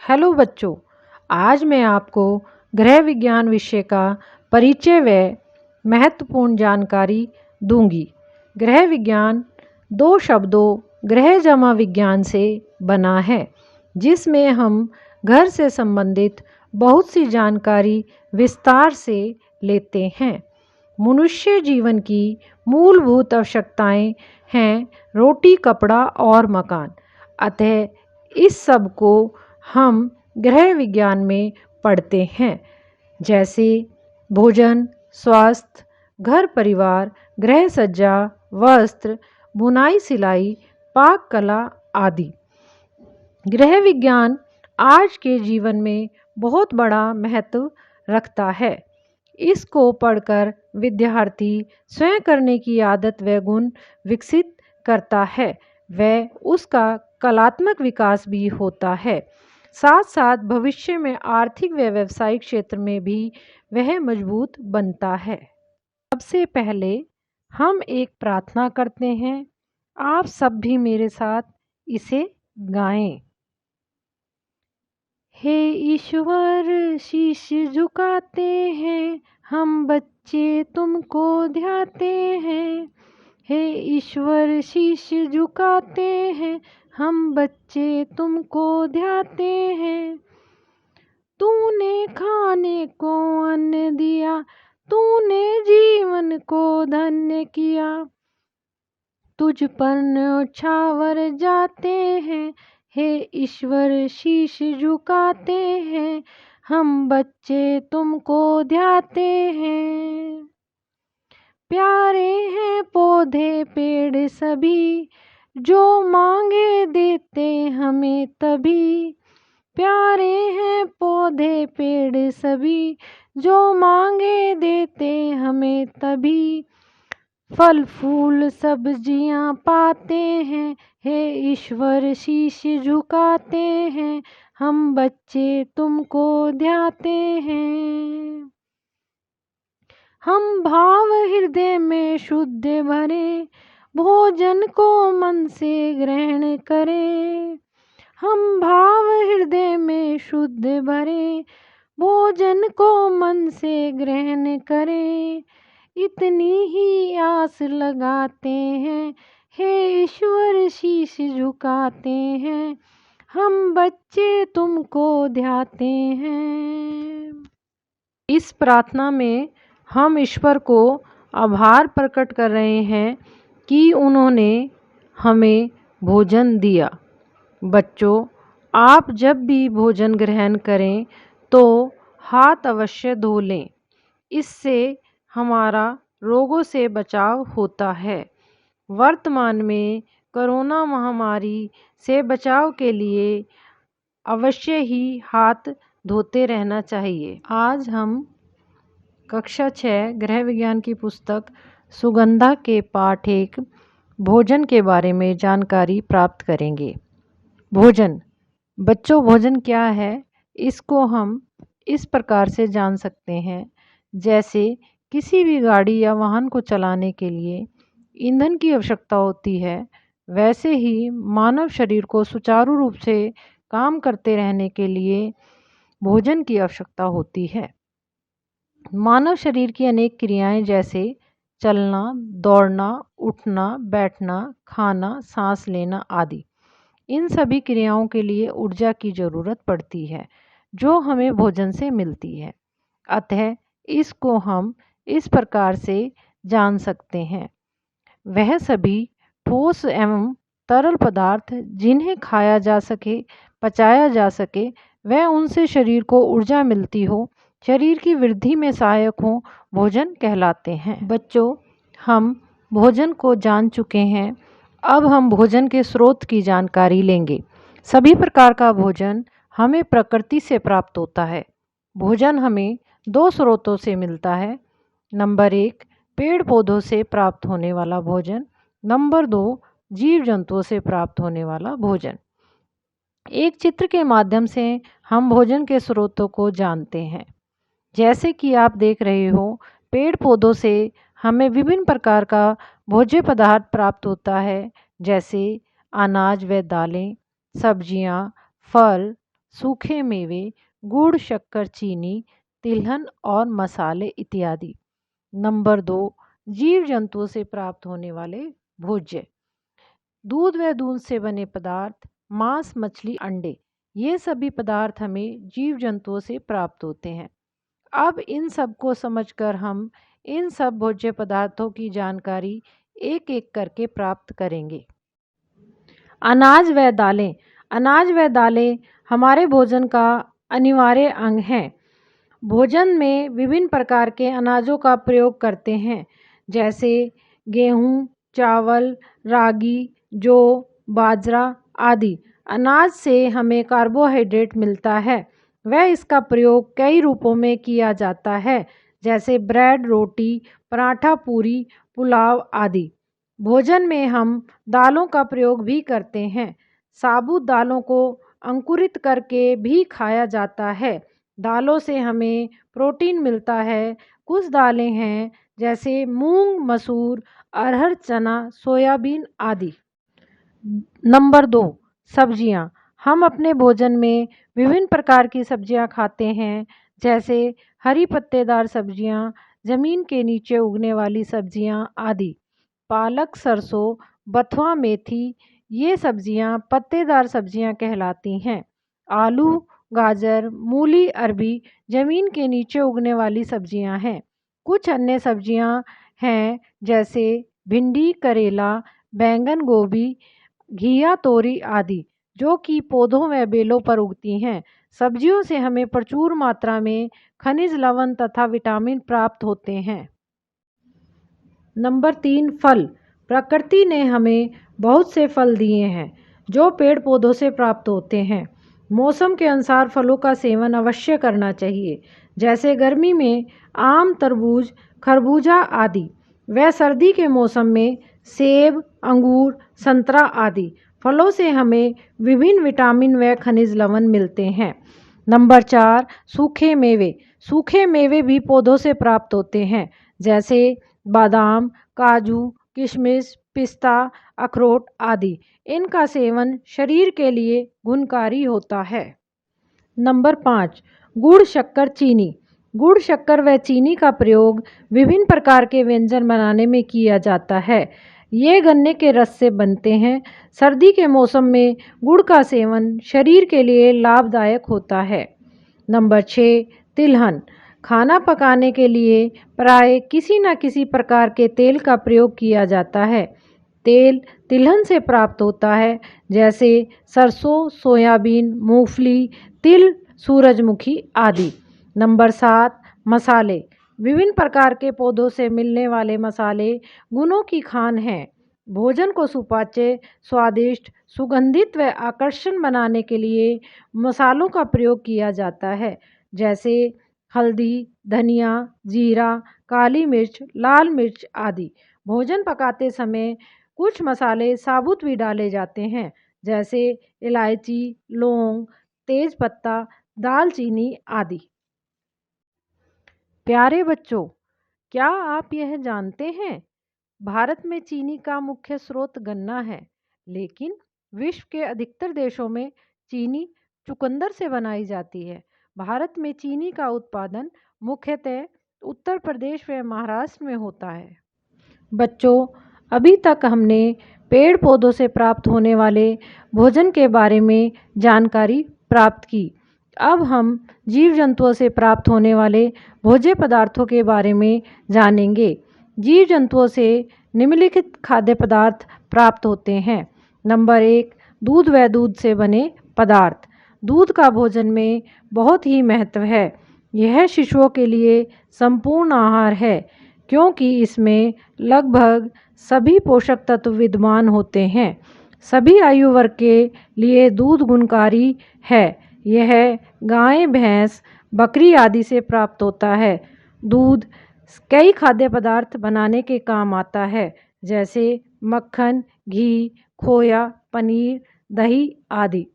Hello बच्चों, आज मैं आपको गृह विज्ञान विषय का परिचय व महत्वपूर्ण जानकारी दूंगी। गृह विज्ञान दो शब्दों गृह जमा विज्ञान से बना है, जिसमें हम घर से संबंधित बहुत सी जानकारी विस्तार से लेते हैं। मनुष्य जीवन की मूलभूत आवश्यकताएं हैं रोटी, कपड़ा और मकान। अतः इस सब को हम गृह विज्ञान में पढ़ते हैं, जैसे भोजन, स्वास्थ्य, घर परिवार, गृह सज्जा, वस्त्र, बुनाई सिलाई, पाक कला आदि। गृह विज्ञान आज के जीवन में बहुत बड़ा महत्व रखता है। इसको पढ़कर विद्यार्थी स्वयं करने की आदत व गुण विकसित करता है व उसका कलात्मक विकास भी होता है। साथ साथ भविष्य में आर्थिक व व्यावसायिक क्षेत्र में भी वह मजबूत बनता है। सबसे पहले हम एक प्रार्थना करते हैं। आप सब भी मेरे साथ इसे गाएं। हे ईश्वर, शीश झुकाते हैं हम बच्चे, तुमको ध्याते हैं। हे ईश्वर, शीश झुकाते हैं हम बच्चे, तुमको ध्याते हैं। तूने खाने को अन्न दिया, तूने जीवन को धन्य किया। तुझ पर न्यौछावर जाते हैं, हे ईश्वर शीश झुकाते हैं हम बच्चे, तुमको ध्याते हैं। प्यारे हैं पौधे पेड़ सभी, जो मांगे देते हमें तभी। प्यारे हैं पौधे पेड़ सभी, जो मांगे देते हमें तभी। फल फूल सब्जियां पाते हैं, हे ईश्वर शीश झुकाते हैं हम बच्चे, तुमको ध्याते हैं। हम भाव हृदय में शुद्ध भरे, भोजन को मन से ग्रहण करें। हम भाव हृदय में शुद्ध भरे, भोजन को मन से ग्रहण करें। इतनी ही आस लगाते हैं, हे ईश्वर शीश झुकाते हैं हम बच्चे, तुमको ध्याते हैं। इस प्रार्थना में हम ईश्वर को आभार प्रकट कर रहे हैं कि उन्होंने हमें भोजन दिया। बच्चों, आप जब भी भोजन ग्रहण करें तो हाथ अवश्य धो लें। इससे हमारा रोगों से बचाव होता है। वर्तमान में कोरोना महामारी से बचाव के लिए अवश्य ही हाथ धोते रहना चाहिए। आज हम कक्षा 6 गृह विज्ञान की पुस्तक सुगंधा के पाठ 1 भोजन के बारे में जानकारी प्राप्त करेंगे। भोजन। बच्चों, भोजन क्या है, इसको हम इस प्रकार से जान सकते हैं। जैसे किसी भी गाड़ी या वाहन को चलाने के लिए ईंधन की आवश्यकता होती है, वैसे ही मानव शरीर को सुचारू रूप से काम करते रहने के लिए भोजन की आवश्यकता होती है। मानव शरीर की अनेक क्रियाएं जैसे चलना, दौड़ना, उठना, बैठना, खाना, सांस लेना आदि, इन सभी क्रियाओं के लिए ऊर्जा की ज़रूरत पड़ती है, जो हमें भोजन से मिलती है। अतः इसको हम इस प्रकार से जान सकते हैं। वह सभी ठोस एवं तरल पदार्थ जिन्हें खाया जा सके, पचाया जा सके, वह उनसे शरीर को ऊर्जा मिलती हो, शरीर की वृद्धि में सहायक हो, भोजन कहलाते हैं। बच्चों, हम भोजन को जान चुके हैं। अब हम भोजन के स्रोत की जानकारी लेंगे। सभी प्रकार का भोजन हमें प्रकृति से प्राप्त होता है। भोजन हमें दो स्रोतों से मिलता है। नंबर 1, पेड़ पौधों से प्राप्त होने वाला भोजन। नंबर 2, जीव जंतुओं से प्राप्त होने वाला भोजन। एक चित्र के माध्यम से हम भोजन के स्रोतों को जानते हैं। जैसे कि आप देख रहे हो, पेड़ पौधों से हमें विभिन्न प्रकार का भोज्य पदार्थ प्राप्त होता है, जैसे अनाज व दालें, सब्जियां, फल, सूखे मेवे, गुड़, शक्कर, चीनी, तिलहन और मसाले इत्यादि। नंबर 2, जीव जंतुओं से प्राप्त होने वाले भोज्य। दूध व दूध से बने पदार्थ, मांस, मछली, अंडे, ये सभी पदार्थ हमें जीव जंतुओं से प्राप्त होते हैं। अब इन सब को समझकर हम इन सब भोज्य पदार्थों की जानकारी एक एक करके प्राप्त करेंगे। अनाज व दालें। अनाज व दालें हमारे भोजन का अनिवार्य अंग हैं। भोजन में विभिन्न प्रकार के अनाजों का प्रयोग करते हैं, जैसे गेहूँ, चावल, रागी, जौ, बाजरा आदि। अनाज से हमें कार्बोहाइड्रेट मिलता है। वह इसका प्रयोग कई रूपों में किया जाता है, जैसे ब्रेड, रोटी, पराठा, पूरी, पुलाव आदि। भोजन में हम दालों का प्रयोग भी करते हैं। साबुत दालों को अंकुरित करके भी खाया जाता है। दालों से हमें प्रोटीन मिलता है। कुछ दालें हैं जैसे मूंग, मसूर, अरहर, चना, सोयाबीन आदि। नंबर 2, सब्जियां। हम अपने भोजन में विभिन्न प्रकार की सब्जियां खाते हैं, जैसे हरी पत्तेदार सब्जियां, जमीन के नीचे उगने वाली सब्जियां आदि। पालक, सरसों, बथुआ, मेथी, ये सब्जियां पत्तेदार सब्जियां कहलाती हैं। आलू, गाजर, मूली, अरबी जमीन के नीचे उगने वाली सब्जियां हैं। कुछ अन्य सब्जियां हैं जैसे भिंडी, करेला, बैंगन, गोभी, घिया, तोरी आदि, जो कि पौधों व बेलों पर उगती हैं। सब्जियों से हमें प्रचुर मात्रा में खनिज, लवण तथा विटामिन प्राप्त होते हैं। नंबर 3, फल। प्रकृति ने हमें बहुत से फल दिए हैं, जो पेड़ पौधों से प्राप्त होते हैं। मौसम के अनुसार फलों का सेवन अवश्य करना चाहिए, जैसे गर्मी में आम, तरबूज, खरबूजा आदि। वह सर्दी के मौसम में सेब, अंगूर, संतरा आदि। फलों से हमें विभिन्न विटामिन व खनिज, लवण मिलते हैं। नंबर 4, सूखे मेवे। सूखे मेवे भी पौधों से प्राप्त होते हैं, जैसे बादाम, काजू, किशमिश, पिस्ता, अखरोट आदि। इनका सेवन शरीर के लिए गुणकारी होता है। नंबर 5, गुड़, शक्कर, चीनी। गुड़, शक्कर व चीनी का प्रयोग विभिन्न प्रकार के व्यंजन बनाने में किया जाता है। ये गन्ने के रस से बनते हैं। सर्दी के मौसम में गुड़ का सेवन शरीर के लिए लाभदायक होता है। नंबर 6, तिलहन। खाना पकाने के लिए प्राय किसी न किसी प्रकार के तेल का प्रयोग किया जाता है। तेल तिलहन से प्राप्त होता है, जैसे सरसों, सोयाबीन, मूंगफली, तिल, सूरजमुखी आदि। नंबर 7, मसाले। विभिन्न प्रकार के पौधों से मिलने वाले मसाले गुणों की खान हैं। भोजन को सुपाच्य, स्वादिष्ट, सुगंधित व आकर्षण बनाने के लिए मसालों का प्रयोग किया जाता है, जैसे हल्दी, धनिया, जीरा, काली मिर्च, लाल मिर्च आदि। भोजन पकाते समय कुछ मसाले साबुत भी डाले जाते हैं, जैसे इलायची, लौंग, तेजपत्ता, दालचीनी आदि। प्यारे बच्चों, क्या आप यह जानते हैं, भारत में चीनी का मुख्य स्रोत गन्ना है, लेकिन विश्व के अधिकतर देशों में चीनी चुकंदर से बनाई जाती है। भारत में चीनी का उत्पादन मुख्यतः उत्तर प्रदेश व महाराष्ट्र में होता है। बच्चों, अभी तक हमने पेड़ पौधों से प्राप्त होने वाले भोजन के बारे में जानकारी प्राप्त की। अब हम जीव जंतुओं से प्राप्त होने वाले भोज्य पदार्थों के बारे में जानेंगे। जीव जंतुओं से निम्नलिखित खाद्य पदार्थ प्राप्त होते हैं। नंबर 1, दूध व दूध से बने पदार्थ। दूध का भोजन में बहुत ही महत्व है। यह शिशुओं के लिए संपूर्ण आहार है, क्योंकि इसमें लगभग सभी पोषक तत्व विद्यमान होते हैं। सभी आयु वर्ग के लिए दूध गुणकारी है। यह गाय, भैंस, बकरी आदि से प्राप्त होता है। दूध कई खाद्य पदार्थ बनाने के काम आता है, जैसे मक्खन, घी, खोया, पनीर, दही आदि।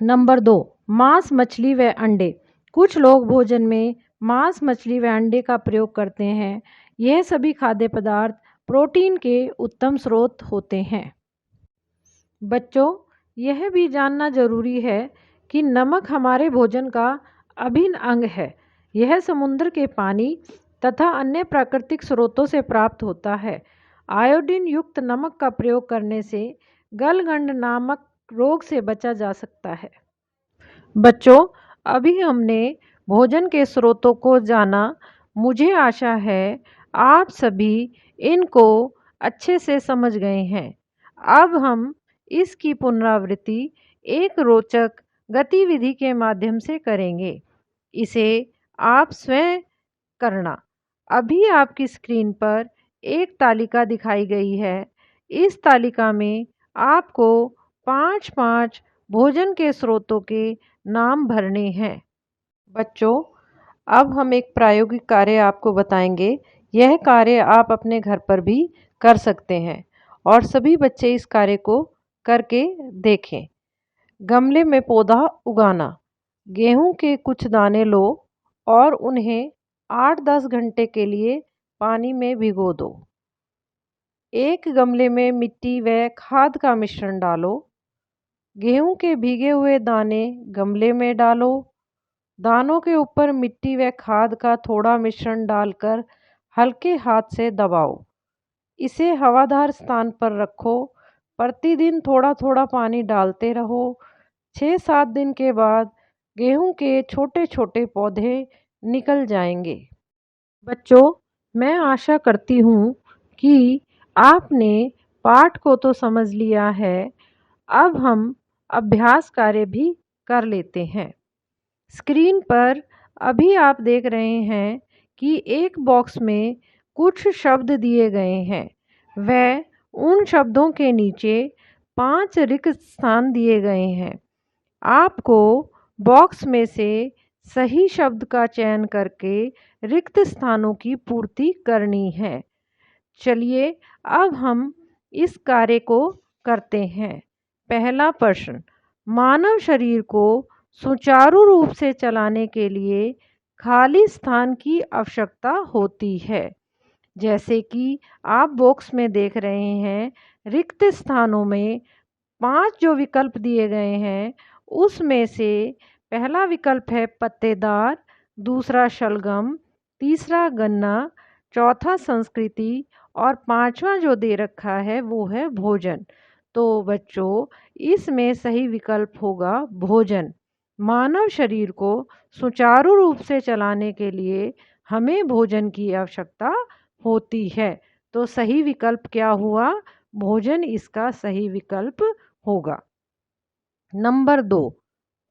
नंबर 2, मांस, मछली व अंडे। कुछ लोग भोजन में मांस, मछली व अंडे का प्रयोग करते हैं। यह सभी खाद्य पदार्थ प्रोटीन के उत्तम स्रोत होते हैं। बच्चों, यह भी जानना जरूरी है कि नमक हमारे भोजन का अभिन्न अंग है। यह समुद्र के पानी तथा अन्य प्राकृतिक स्रोतों से प्राप्त होता है। आयोडीन युक्त नमक का प्रयोग करने से गलगंड नामक रोग से बचा जा सकता है। बच्चों, अभी हमने भोजन के स्रोतों को जाना। मुझे आशा है आप सभी इनको अच्छे से समझ गए हैं। अब हम इसकी पुनरावृत्ति एक रोचक गतिविधि के माध्यम से करेंगे। इसे आप स्वयं करना। अभी आपकी स्क्रीन पर एक तालिका दिखाई गई है। इस तालिका में आपको 5-5 भोजन के स्रोतों के नाम भरने हैं। बच्चों, अब हम एक प्रायोगिक कार्य आपको बताएंगे। यह कार्य आप अपने घर पर भी कर सकते हैं और सभी बच्चे इस कार्य को करके देखें। गमले में पौधा उगाना। गेहूं के कुछ दाने लो और उन्हें 8-10 घंटे के लिए पानी में भिगो दो। एक गमले में मिट्टी व खाद का मिश्रण डालो। गेहूं के भीगे हुए दाने गमले में डालो। दानों के ऊपर मिट्टी व खाद का थोड़ा मिश्रण डालकर हल्के हाथ से दबाओ। इसे हवादार स्थान पर रखो। प्रतिदिन थोड़ा थोड़ा पानी डालते रहो। 6-7 दिन के बाद गेहूं के छोटे छोटे पौधे निकल जाएंगे। बच्चों, मैं आशा करती हूँ कि आपने पाठ को तो समझ लिया है। अब हम अभ्यास कार्य भी कर लेते हैं। स्क्रीन पर अभी आप देख रहे हैं कि एक बॉक्स में कुछ शब्द दिए गए हैं। वह उन शब्दों के नीचे 5 रिक्त स्थान दिए गए हैं। आपको बॉक्स में से सही शब्द का चयन करके रिक्त स्थानों की पूर्ति करनी है। चलिए अब हम इस कार्य को करते हैं। पहला प्रश्न, मानव शरीर को सुचारू रूप से चलाने के लिए खाली स्थान की आवश्यकता होती है। जैसे कि आप बॉक्स में देख रहे हैं, रिक्त स्थानों में 5 जो विकल्प दिए गए हैं उसमें से पहला विकल्प है पत्तेदार, दूसरा शलगम, तीसरा गन्ना, चौथा संस्कृति और 5वां जो दे रखा है वो है भोजन। तो बच्चों, इसमें सही विकल्प होगा भोजन। मानव शरीर को सुचारू रूप से चलाने के लिए हमें भोजन की आवश्यकता होती है। तो सही विकल्प क्या हुआ? भोजन इसका सही विकल्प होगा। नंबर 2,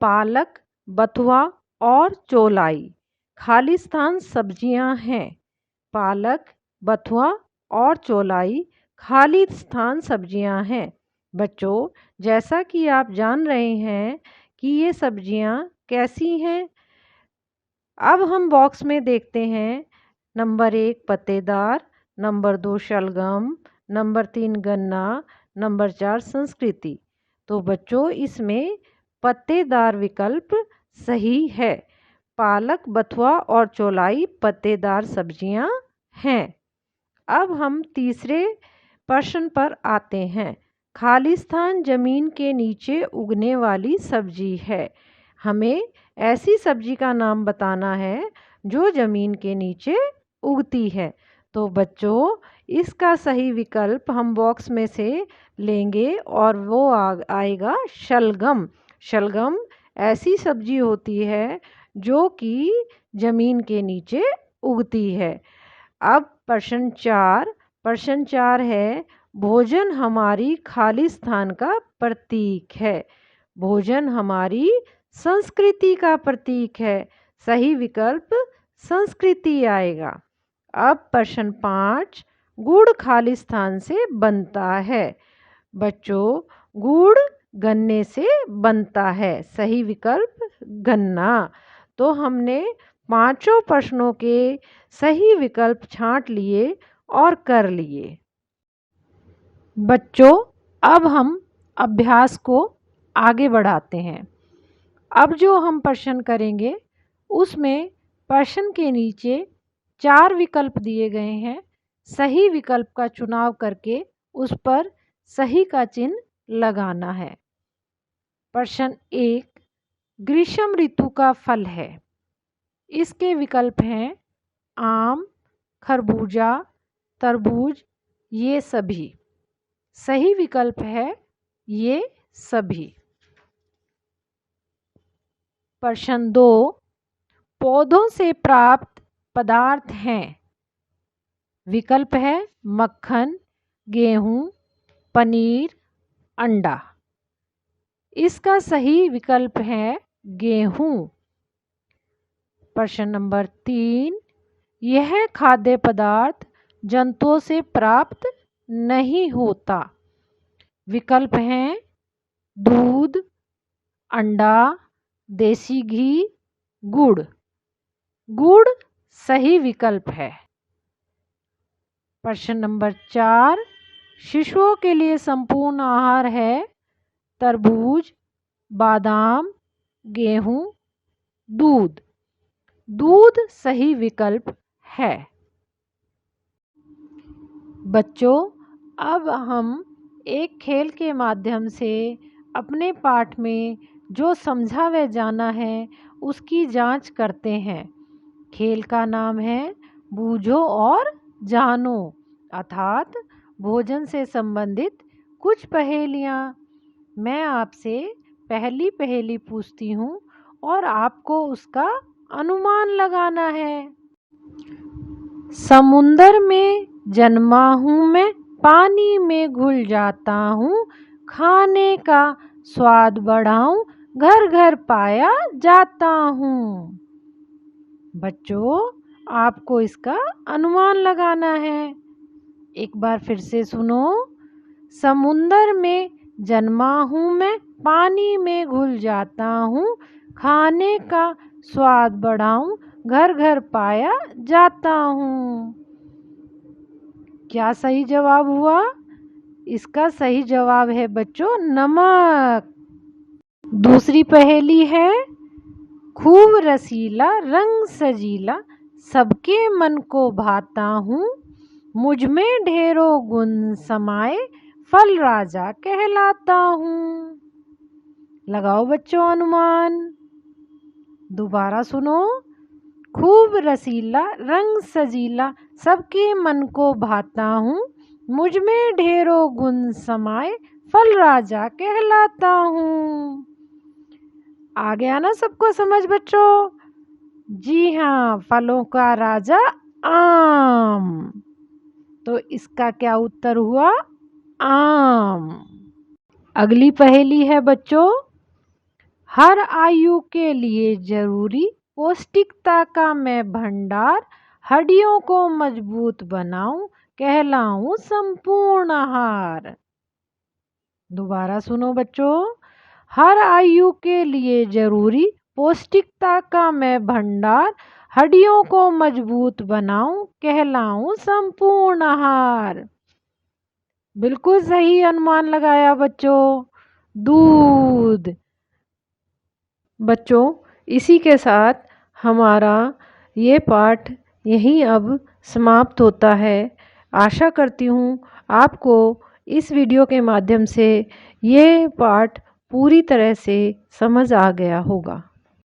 पालक, बथुआ और चौलाई खाली स्थान सब्जियां हैं। पालक, बथुआ और चौलाई खाली स्थान सब्जियां हैं। बच्चों, जैसा कि आप जान रहे हैं कि ये सब्जियां कैसी हैं। अब हम बॉक्स में देखते हैं। नंबर 1 पत्तेदार, नंबर 2 शलगम, नंबर 3 गन्ना, नंबर 4 संस्कृति। तो बच्चों, इसमें पत्तेदार विकल्प सही है। पालक, बथुआ और चौलाई पत्तेदार सब्जियां हैं। अब हम तीसरे प्रश्न पर आते हैं। खाली स्थान जमीन के नीचे उगने वाली सब्जी है। हमें ऐसी सब्जी का नाम बताना है जो जमीन के नीचे उगती है। तो बच्चों, इसका सही विकल्प हम बॉक्स में से लेंगे और वो आएगा शलगम। शलगम ऐसी सब्जी होती है जो कि जमीन के नीचे उगती है। अब प्रश्न 4 है, भोजन हमारी खाली स्थान का प्रतीक है। भोजन हमारी संस्कृति का प्रतीक है। सही विकल्प संस्कृति आएगा। अब प्रश्न 5, गुड़ खाली स्थान से बनता है। बच्चों, गुड़ गन्ने से बनता है। सही विकल्प गन्ना। तो हमने पांचों प्रश्नों के सही विकल्प छांट लिए और कर लिए। बच्चों, अब हम अभ्यास को आगे बढ़ाते हैं। अब जो हम प्रश्न करेंगे उसमें प्रश्न के नीचे 4 विकल्प दिए गए हैं। सही विकल्प का चुनाव करके उस पर सही का चिन्ह लगाना है। प्रश्न 1, ग्रीष्म ऋतु का फल है? इसके विकल्प हैं आम, खरबूजा, तरबूज, ये सभी। सही विकल्प है ये सभी। प्रश्न 2, पौधों से प्राप्त पदार्थ हैं। विकल्प है मक्खन, गेहूं, पनीर, अंडा। इसका सही विकल्प है गेहूं। प्रश्न नंबर 3, यह खाद्य पदार्थ जंतुओं से प्राप्त नहीं होता। विकल्प हैं दूध, अंडा, देसी घी, गुड़। गुड़ सही विकल्प है। प्रश्न नंबर 4, शिशुओं के लिए संपूर्ण आहार है तरबूज, बादाम, गेहूं, दूध। दूध सही विकल्प है। बच्चों, अब हम एक खेल के माध्यम से अपने पाठ में जो समझा व जाना है उसकी जांच करते हैं। खेल का नाम है बूझो और जानो, अर्थात भोजन से संबंधित कुछ पहेलियाँ। मैं आपसे पहली पहेली पूछती हूँ और आपको उसका अनुमान लगाना है। समुंदर में जन्मा हूँ मैं, पानी में घुल जाता हूँ, खाने का स्वाद बढ़ाऊं, घर घर पाया जाता हूँ। बच्चों, आपको इसका अनुमान लगाना है। एक बार फिर से सुनो। समुंदर में जन्मा हूँ मैं, पानी में घुल जाता हूँ, खाने का स्वाद बढ़ाऊं, घर घर पाया जाता हूँ। क्या सही जवाब हुआ? इसका सही जवाब है बच्चों नमक। दूसरी पहेली है, खूब रसीला रंग सजीला, सबके मन को भाता हूँ, मुझ में ढेरों गुण समाये, फल राजा कहलाता हूँ। लगाओ बच्चों अनुमान। दोबारा सुनो। खूब रसीला रंग सजीला, सबके मन को भाता हूँ, मुझ में ढेरों गुण समाये, फल राजा कहलाता हूँ। आ गया ना सबको समझ बच्चों? जी हाँ, फलों का राजा आम। तो इसका क्या उत्तर हुआ? आम। अगली पहेली है बच्चों, हर आयु के लिए जरूरी पौष्टिकता का मैं भंडार, हड्डियों को मजबूत बनाऊं, कहलाऊं संपूर्ण आहार। दोबारा सुनो बच्चों। हर आयु के लिए जरूरी पौष्टिकता का मैं भंडार, हड्डियों को मजबूत बनाऊं, कहलाऊं संपूर्ण आहार। बिल्कुल सही अनुमान लगाया बच्चों, दूध। बच्चों, इसी के साथ हमारा ये पाठ यहीं अब समाप्त होता है। आशा करती हूँ आपको इस वीडियो के माध्यम से ये पाठ पूरी तरह से समझ आ गया होगा।